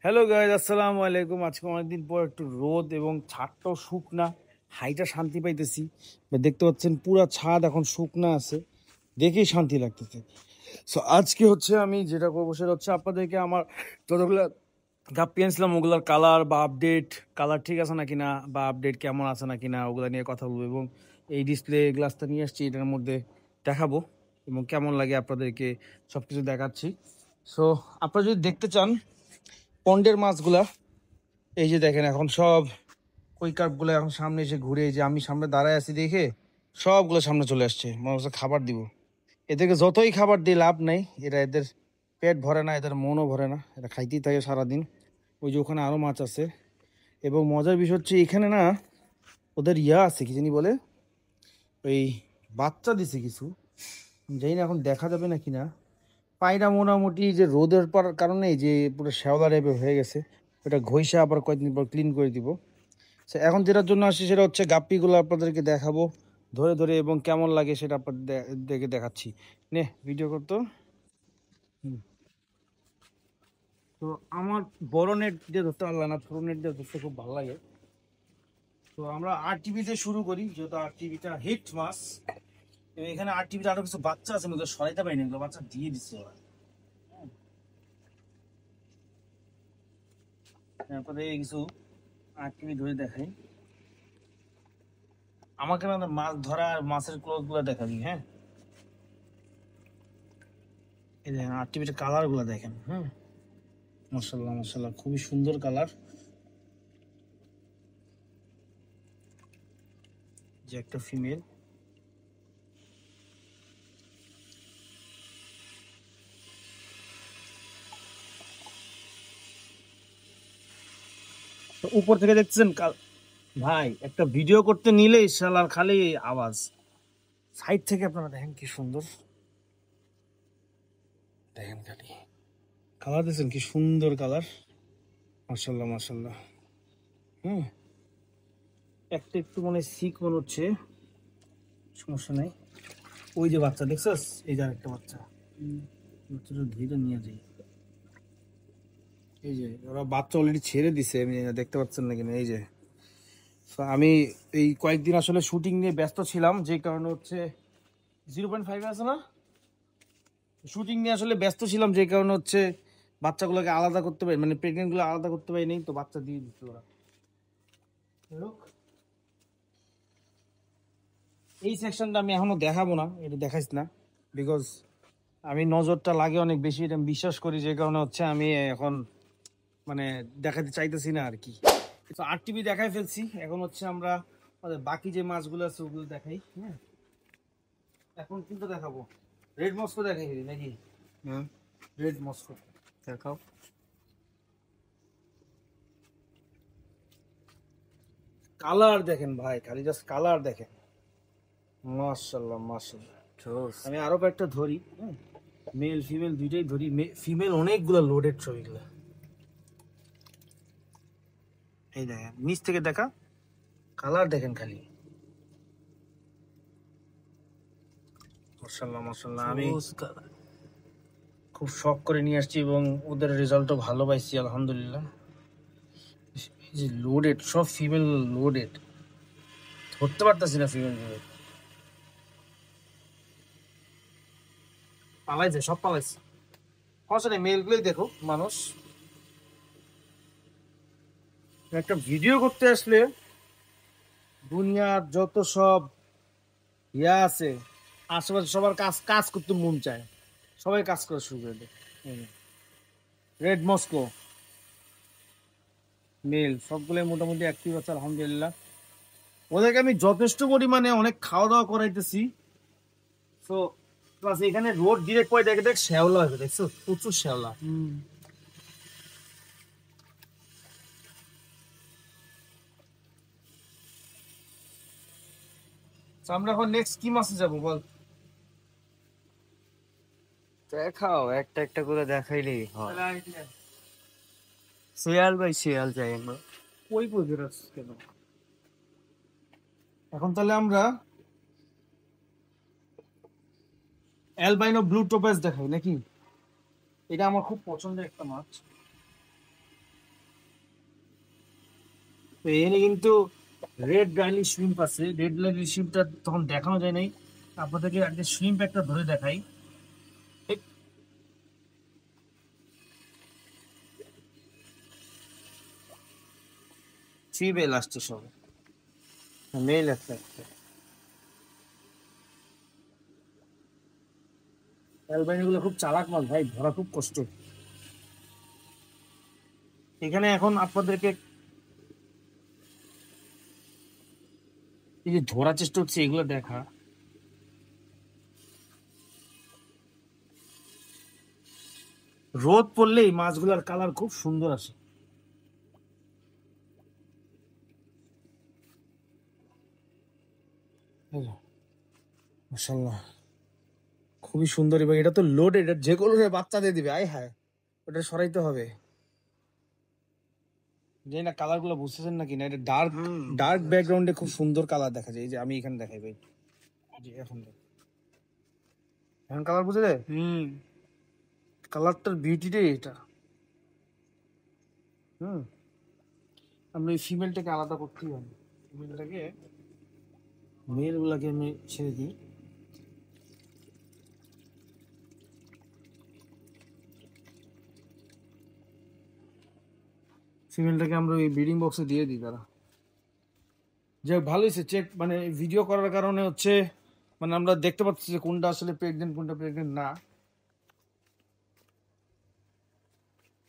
Hello guys, আসসালামু আলাইকুম। আজকে অনেকদিন পর একটু রোদ এবং ছাদটাও শুকনা, হাইটা শান্তি পাইতেছি। দেখতে পাচ্ছেন পুরা ছাদ এখন শুকনা আছে, দেখেই শান্তি লাগতেছে। সো আজকে হচ্ছে আমি যেটা করবো সেটা হচ্ছে আপনাদেরকে আমার যতগুলো গাপ্পি আনছিলাম ওগুলার কালার বা আপডেট, কালার ঠিক আছে না কিনা বা আপডেট কেমন আছে না কিনা ওগুলা নিয়ে কথা বলবো, এবং এই ডিসপ্লে গ্লাসটা নিয়ে আসছি এটার মধ্যে দেখাবো এবং কেমন লাগে আপনাদেরকে সব কিছু দেখাচ্ছি। সো আপনারা যদি দেখতে চান পন্ডের মাছগুলা, এই যে দেখেন এখন সব কই কার্পগুলো এখন সামনে এসে ঘুরে, এই যে আমি সামনে দাঁড়ায় আছি দেখে সবগুলো সামনে চলে আসছে, মনে হচ্ছে খাবার দিব। এদেরকে যতই খাবার দিয়ে লাভ নাই, এদের পেট ভরে না, এদের মনও ভরে না, এরা খাইতেই থাকে সারাদিন। ওই যে ওখানে আরও মাছ আছে, এবং মজার বিষয় হচ্ছে এখানে না ওদের আছে কি জানি বলে, ওই বাচ্চা দিছে কিছু, জানি না এখন দেখা যাবে না কিনা। পায়রা মোটামুটি যে রোদের পর কারণে যে পুরো শ্যাওলা টাইপের হয়ে গেছে, ওটা ঘষে আবার কয়েকদিন পর ক্লিন করে দিব। এখন যেটার জন্য আসি সেটা হচ্ছে গাপ্পিগুলো আপনাদেরকে দেখাবো ধরে ধরে, এবং কেমন লাগে সেটা আপনাদেরকে দেখাচ্ছি। নে ভিডিও করতো। তো আমার বড় নেট দিয়ে ধরতে পারলাম না, ছোট নেট দিয়ে ধরতে খুব ভালো লাগে। তো আমরা আরটিভিতে শুরু করি, যেহেতু আরটিভিটা হিট মাছ। এখানে আরটিভিতে আরো কিছু বাচ্চা আছে, ওদের সরাইতে পারিনি, এগুলো বাচ্চা দিয়ে দিচ্ছে ওরা। তারপরে কিছু আরটিভি ধরে দেখাই, আমাকে না মাছ ধরা আর মাছের ক্লোজ গুলো দেখাবি। হ্যাঁ, এই দেখেন আরটিভির কালার গুলো দেখেন। হ্যাঁ, মাশাল্লাহ মাশাল্লাহ, খুবই সুন্দর কালার। যে একটা ফিমেল, উপর থেকে দেখছেন ভাই, একটা ভিডিও করতে নিলে শালার খালি আওয়াজ। সাইড থেকে আপনারা দেখেন কি সুন্দর, দেখেন খালি কালার দেখছেন কি সুন্দর কালার, মাশাল্লাহ মাশাল্লাহ। হুম, একটা একটু মানে সিক মনে হচ্ছে, সমস্যা নাই। ওই যে বাচ্চা দেখছস, এই যে একটা বাচ্চা, বাচ্চাটা ধীরে নিয়ে যাই। এই যে ওরা বাচ্চা অলরেডি ছেড়ে দিছে, আমি দেখতে পাচ্ছেন না কিনা। এই যে আমি এই কয়েকদিন আসলে শুটিং নিয়ে ব্যস্ত ছিলাম, যে কারণে হচ্ছে 0.5 আছে না, শুটিং নিয়ে আসলে ব্যস্ত ছিলাম, যে কারণে হচ্ছে বাচ্চাগুলোকে আলাদা করতে পারি, মানে প্রেগনেন্ট গুলো আলাদা করতে পারি নাই, তো বাচ্চা দিয়ে দিচ্ছে ওরা। এই সেকশনটা আমি এখনো দেখাবো না, এটা দেখাইস না, বিকজ আমি নজরটা লাগে অনেক বেশি, এটা আমি বিশ্বাস করি, যে কারণে হচ্ছে আমি এখন মানে দেখাতে চাইতেছি না আর কি। তো আরটিভি দেখাই ফেলছি, এখন হচ্ছে আমরা আমাদের বাকি যে মাছগুলো আছে ওগুলো দেখাই। হ্যাঁ, এখন কিন্তু দেখাবো রেড মস্কো, দেখাই নাকি? হ্যাঁ, রেড মস্কো দেখাও। কালার দেখেন ভাই, খালি জাস্ট কালার দেখেন, মাশাআল্লাহ মাশাআল্লাহ। আমি আরো কয়েকটা ধরি, হ্যাঁ, মেল ফিমেল দুইটাই ধরি, ফিমেল অনেকগুলো লোডেড ছবিগুলো। এই দেখেন নিচ থেকে দেখা, কালার দেখেন খালি, মাশাআল্লাহ মাশাআল্লাহ। আমি খুব শখ করে নিয়ে আসছি এবং ওদের রেজাল্টও ভালো পাইছি আলহামদুলিল্লাহ। এই যে লোডেড, সব ফিমেল লোডেড, ধরতে পারতেছি না ফিমেল গুলো। পালাইছে, সব পালাইছে, আসলে মেল গুলোই দেখো মানুষ। একটা ভিডিও করতে আসলে দুনিয়ার যত সব আছে আশেপাশে সবার কাজ কাজ করতে মন চায়, সবাই কাজ করা শুরু করে দেয়। রেড মস্কো মেল সবগুলোই মোটামুটি অ্যাক্টিভ আছে আলহামদুলিল্লাহ। ওদেরকে আমি যথেষ্ট পরিমাণে অনেক খাওয়া দাওয়া করাইতেছি। তো প্লাস এখানে রোড ডিরেক্ট পরে দেখে দেখ শ্যাওলা হয়েছে, দেখছো প্রচুর শ্যাওলা। আমরা এখন নেক্সট কি মাসে যাবো বল? দেখাও, একটা একটা করে দেখাইলেই হয়। শিয়াল ভাই শিয়াল যাই আমরা। ওই কই বেরোচ্ছিস কেন? এখন তাহলে আমরা অ্যালবাইনো ব্লু টোপাজ দেখাই নাকি? এটা আমার খুব পছন্দের একটা মাছ। তো এখানে কিন্তু রেড লাইলি শ্রিম্প আছে। রেড লাইলি শ্রিম্পটা তখন দেখানো যায় নাই, আপনাদেরকে আজকে শ্রিম্প একটা ধরে দেখাই। থ্রি বেল আসছে সব, মেল একটা একটা। অ্যালবাইনো গুলো খুব চালাক মাল ভাই, ধরা খুব কষ্ট। এখানে এখন আপনাদেরকে এই যে ধরার চেষ্টা হচ্ছে এগুলো দেখা। রোদ পড়লেই মাছগুলোর কালার খুব সুন্দর আসে। মাশাআল্লাহ খুবই সুন্দর। এবং এটা তো লোড, এটা যে কোনো সময় বাচ্চা দিয়ে দিবে। আয় হায়, ওটা সরাইতে হবে। জানি না কালার গুলো বুঝতেছেন নাকি না, এটা ডার্ক ডার্ক ব্যাকগ্রাউন্ডে খুব সুন্দর কালার দেখা যায়। এই যে আমি এখানে দেখাই ভাই, যে এখন এখন কালার বুঝে যায়। কালারটার বিউটিটাই এটা। হুম, আমরা এই ফিমেলটাকে আলাদা করতেই হবে। ফিমেলটাকে, মেল গুলাকে আমি ছেড়ে দিই। ফিমেলটাকে আমরা ওই ব্রিডিং বক্সে দিয়ে দিই তারা। যাই হোক, ভালো হয়েছে চেক, মানে ভিডিও করার কারণে হচ্ছে মানে আমরা দেখতে পাচ্ছি যে কোনটা আসলে প্রেগনেন্ট কোনটা প্রেগনেন্ট না।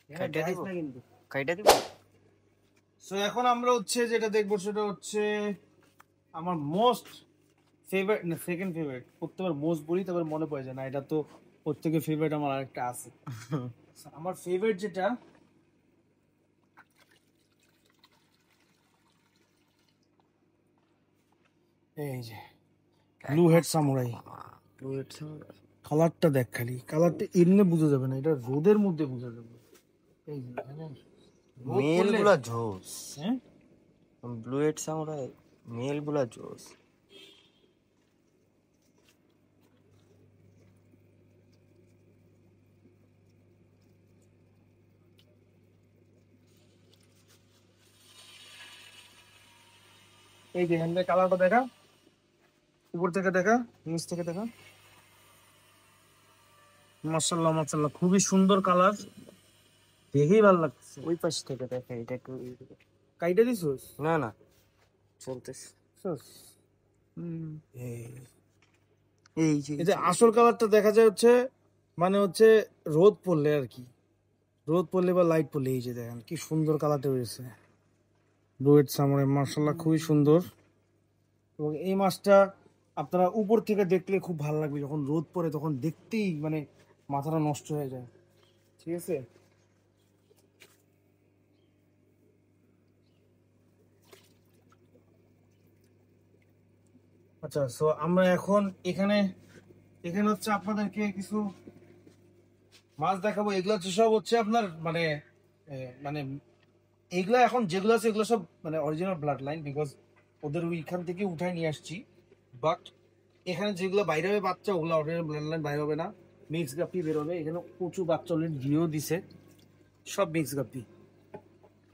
কাইটা দিব, না কিন্তু। কাইটা দিব। সো এখন আমরা হচ্ছে যেটা দেখবো সেটা হচ্ছে আমার মোস্ট ফেভারিট, না সেকেন্ড ফেভারিট। প্রত্যেকবার মোস্ট বলি তারপর মনে পড়ে যায় না, এটা তো ওর থেকে ফেভারিট আমার আরেকটা আছে। So, আমার ফেভারিট যেটা, এই যে ব্লু হেড সামুরাই। কালারটা দেখ, খালি কালারটা এমনি বোঝা যাবে না, এটা রোদের মধ্যে বোঝা যাবে। এই যে এখানে রোদ মেল পড়লে- গুলা জোস, হ্যাঁ ব্লু হেড সামুরাই মেল গুলা জোস। এই যে এখান থেকে কালারটা দেখা, উপর থেকে দেখা, নিচ থেকে দেখা। মাশাআল্লাহ মাশাআল্লাহ, খুবই সুন্দর কালার, দেখেই ভালো লাগছে। ওই পাশ থেকে দেখে এটা একটু। কাইটা দিছোস? না না, চলতেছে। হুম। এই যে এই যে আসল কালারটা দেখা যায় হচ্ছে, মানে হচ্ছে রোদ পড়লে আর কি, রোদ পড়লে বা লাইট পড়লে। এই যে দেখেন কি সুন্দর কালারটা হয়েছে রোদ সামনে, মার্শাল্লাহ খুবই সুন্দর। এবং এই মাছটা আপনারা উপর থেকে দেখলে খুব ভালো লাগবে, যখন রোদ পড়ে তখন দেখতেই মানে মাথাটা নষ্ট হয়ে যায়। ঠিক আছে, আচ্ছা। সো আমরা এখন এখানে এখানে হচ্ছে আপনাদেরকে কিছু মাছ দেখাবো। এগুলো হচ্ছে সব হচ্ছে আপনার মানে মানে এগুলা এখন যেগুলো আছে এগুলো সব মানে অরিজিনাল ব্লাড লাইন, বিকজ ওদের ওইখান থেকে উঠায় নিয়ে আসছি। বাট এখানে যেগুলো বাইরে হবে বাচ্চা, ওগুলো অরিজিনাল ব্লাড লাইন বাইরে হবে না, মিক্স গাপ্পি বেরোবে। এখানে প্রচুর বাচ্চা অলরেডি দিয়েও দিছে, সব মিক্স গাপ্পি।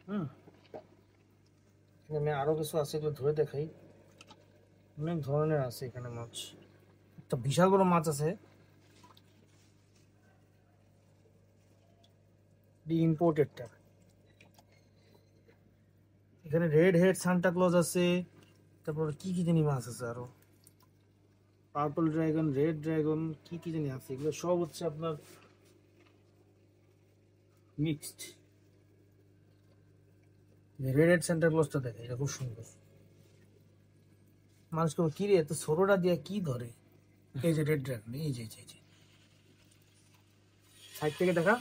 হুম, এখানে আরো কিছু আছে, এগুলো ধরে দেখাই। অনেক ধরনের আছে এখানে মাছ, একটা বিশাল বড় মাছ আছে, ইম্পোর্টেডটা। এখানে রেড হেড সান্টা ক্লজ আছে, তারপর কি কি জানি মাছ আছে আরো, পার্পল ড্রাগন, রেড ড্রাগন, কি কি জানি আছে। এগুলো সব হচ্ছে আপনার মিক্সড। রেড হেড সান্টা ক্লজটা দেখে, এটা খুব সুন্দর। মানুষ কেবল কি রে এত ছোটটা দিয়ে কি ধরে। এই যে রেড ড্রাগন, এই যে এই যে সাইড থেকে দেখা।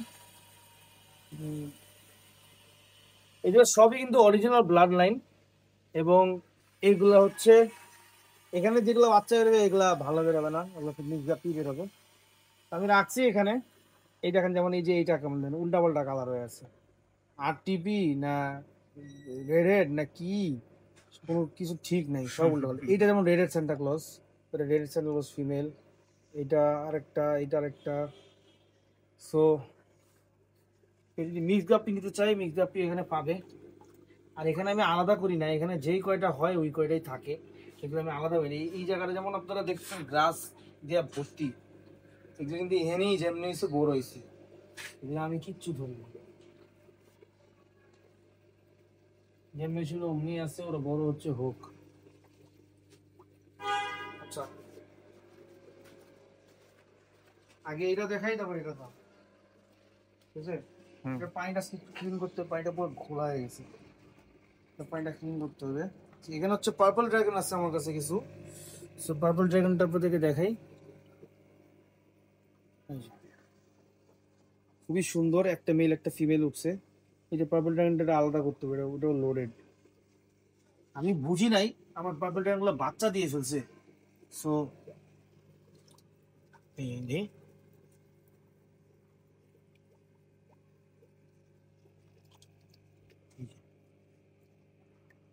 এগুলো সবই কিন্তু অরিজিনাল ব্লাড লাইন। এবং এইগুলা হচ্ছে এখানে যেগুলো বাচ্চা বেরোবে এগুলা ভালো বেরোবে না, এগুলো মিক্স গাপি বেরোবে। আমি রাখছি এখানে। এই দেখেন, যেমন এই যে এইটা কেমন যেন উল্টা পাল্টা কালার হয়ে আছে, আরটিপি না রেড হেড না কি, কোনো কিছু ঠিক নাই, সব উল্টা পাল্টা। এইটা যেমন red head Santa Claus, red head Santa Claus female. এটা আরেকটা, এটা আরেকটা। সো যদি মিক্স গাপ্পি নিতে চাই, মিক্স গাপ্পি এখানে পাবে। আর এখানে আমি আলাদা করি না, এখানে যেই কয়টা হয় ওই কয়টাই থাকে, সেগুলো আমি আলাদা করি না। এই জায়গাটা যেমন আপনারা দেখছেন গ্রাস দিয়ে ভর্তি, এগুলো কিন্তু এখানেই যেমনি হয়েছে বড় হয়েছে, এগুলো আমি কিচ্ছু ধরি না, যেমনি ছিল অমনি আছে, ওরা বড় হচ্ছে হোক। আচ্ছা আগে এটা দেখাই, তারপর এটা দাও, ঠিক আছে? এটা পানিটা ক্লিন করতে, পানিটা পুরো ঘোলা হয়ে গেছে, পানিটা ক্লিন করতে হবে। এখানে হচ্ছে পার্পল ড্রাগন আছে আমার কাছে কিছু, সো পার্পল ড্রাগনটা আপনাদেরকে দেখাই। এই যে, খুবই সুন্দর, একটা মেল একটা ফিমেল উঠছে। এই যে পার্পল ড্রাগনটা আলাদা করতে হবে, ওটাও লোডেড। আমি বুঝি নাই আমার পার্পল ড্রাগনগুলো বাচ্চা দিয়ে ফেলছে, সো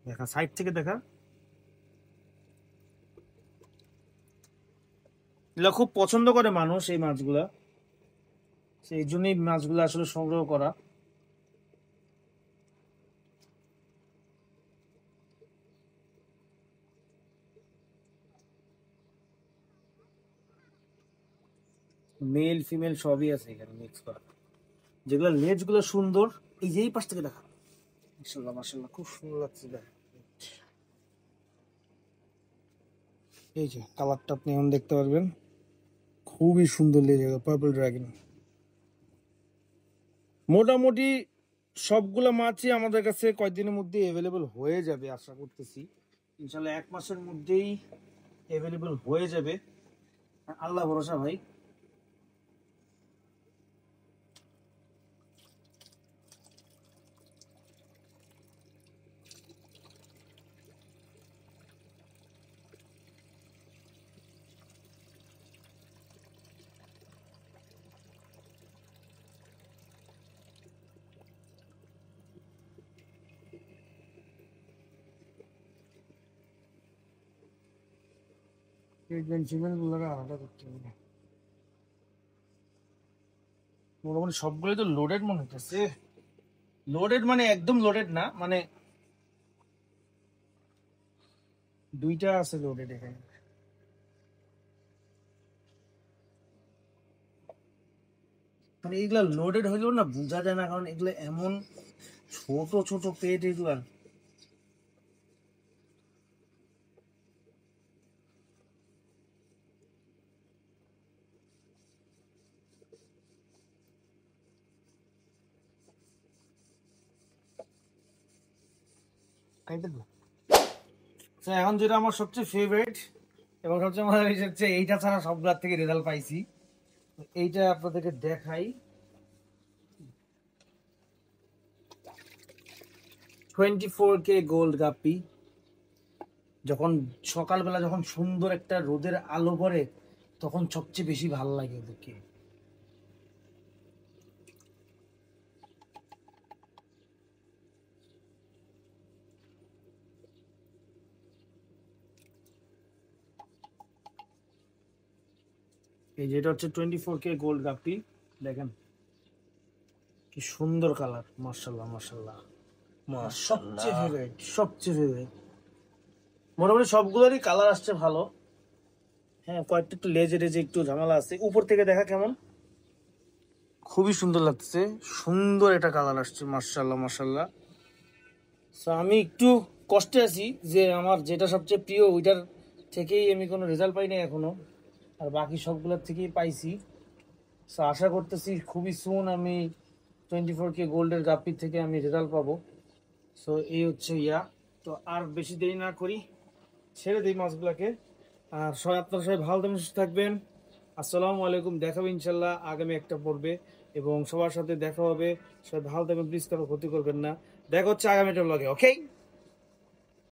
দেখা সাইড থেকে দেখা, এগুলা খুব পছন্দ করে মানুষ এই মাছগুলা, সেই জন্যই মাছগুলো আসলে সংগ্রহ করা। মেল ফিমেল সবই আছে এখানে মিক্স করা, যেগুলো লেজ গুলো সুন্দর। এই যে এই পাশ থেকে দেখা, মাশাআল্লাহ মাশাআল্লাহ, খুব সুন্দর লাগছে দেখা। এই যে কালারটা আপনি এখন দেখতে পারবেন, খুবই সুন্দর লেজ, পার্পল ড্রাগন। মোটামুটি সবগুলো মাছই আমাদের কাছে কয়েকদিনের মধ্যে অ্যাভেলেবল হয়ে যাবে আশা করতেছি, ইনশাল্লাহ 1 মাসের মধ্যেই অ্যাভেলেবল হয়ে যাবে, আল্লাহ ভরসা ভাই। আলাদা করতে হবে, মোটামুটি সবগুলোই তো লোডেড মনে হচ্ছে। লোডেড মানে একদম লোডেড না, মানে দুইটা আছে লোডেড এখানে। মানে এগুলা লোডেড হইলেও না বোঝা যায় না, কারণ এগুলো এমন ছোট ছোট পেট এগুলা। তো এখন যেটা আমার সবচেয়ে ফেভারিট এবং সবচেয়ে মজা হয়েছে হচ্ছে এইটা ছাড়া সবগুলার থেকে রেজাল্ট পাইছি, এইটা আপনাদেরকে দেখাই। 24K গোল্ড গাপ্পি, যখন সকালবেলা যখন সুন্দর একটা রোদের আলো পড়ে তখন সবচেয়ে বেশি ভালো লাগে ওদেরকে। এই যেটা হচ্ছে 24K গোল্ড গাপ্পি, দেখেন কি সুন্দর কালার, মাশাআল্লাহ মাশাআল্লাহ। সবচেয়ে ফেভারিট, সবচেয়ে ফেভারিট। মোটামুটি সবগুলোরই কালার আসছে ভালো, হ্যাঁ কয়েকটা একটু লেজে লেজে একটু ঝামেলা আছে। উপর থেকে দেখা কেমন খুবই সুন্দর লাগছে, সুন্দর একটা কালার আসছে, মাশাআল্লাহ মাশাআল্লাহ। সো আমি একটু কষ্টে আছি যে আমার যেটা সবচেয়ে প্রিয় ওইটার থেকেই আমি কোনো রেজাল্ট পাই নাই এখনো, আর বাকি সবগুলোর থেকেই পাইছি। সো আশা করতেছি খুবই সুন আমি 24K গোল্ডের গাপ্পির থেকে আমি রেজাল্ট পাবো। সো এই হচ্ছে ইয়া, তো আর বেশি দেরি না করি, ছেড়ে দিই মাছগুলাকে। আর সবাই আপনারা সবাই ভালো থাকবেন, সুস্থ থাকবেন। আসসালামু আলাইকুম, দেখাবে ইনশাল্লাহ আগামী একটা পর্বে, এবং সবার সাথে দেখা হবে। সবাই ভালো থাকবেন, প্লিজ কারো ক্ষতি করবেন না। দেখা হচ্ছে আগামী একটা ব্লগে, ওকে।